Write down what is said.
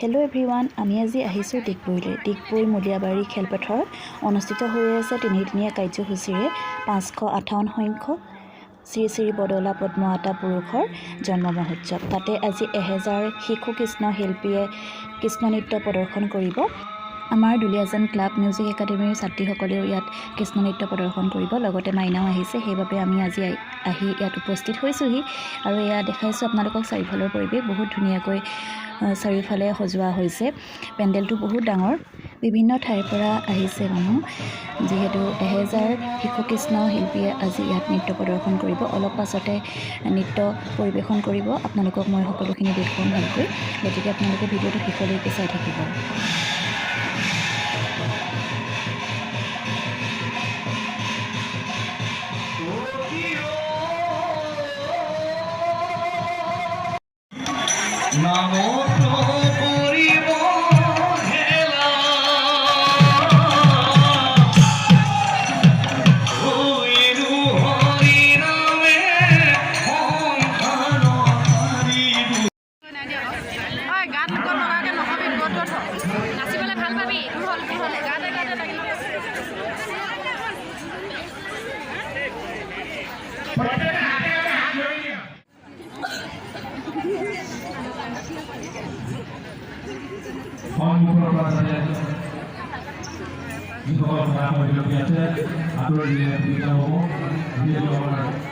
Hello' everyone, আমি আজি আহিছোঁ ডিগবৈলৈ। ডিগবৈ মূলীয়াবাৰী খেলপথাৰত অনুষ্ঠিত হৈ আছে তিনিদিনীয়া কাৰ্যসূচীৰে 558 সংখ্যক শ্ৰী শ্ৰী বদৌলা পদ্মৱতা পুৰুষৰ জন্ম মহোৎসৱ। তাতে আজি 1000 শিশু কৃষ্ণ শিল্পীয়ে কৃষ্ণ নৃত্য প্ৰদৰ্শন কৰিব। আমাৰ দুলীয়াজান ক্লাব মিউজিক একাডেমীৰ ছাত্ৰীসকলেও ইয়াত কৃষ্ণ নৃত্য প্ৰদৰ্শন কৰিব। লগতে মাইনাও আহিছে, সেইবাবে আমি আজি আহি ইয়াত উপস্থিত হৈছোঁহি। আৰু এয়া দেখাইছোঁ আপোনালোকক চাৰিওফালৰ পৰিৱেশ বহুত ধুনীয়াকৈ চাৰিওফালে সজোৱা হৈছে। পেণ্ডেলটো বহুত ডাঙৰ, বিভিন্ন ঠাইৰ পৰা আহিছে মানুহ। যিহেতু 1000 শিশু কৃষ্ণ শিল্পীয়ে আজি ইয়াত নৃত্য প্ৰদৰ্শন কৰিব। অলপ পাছতে নৃত্য পৰিৱেশন কৰিব। আপোনালোকক মই সকলোখিনি দেখুৱাম ভালকৈ, গতিকে আপোনালোকে ভিডিঅ'টো শেষলৈকে চাই থাকিব। যিসকল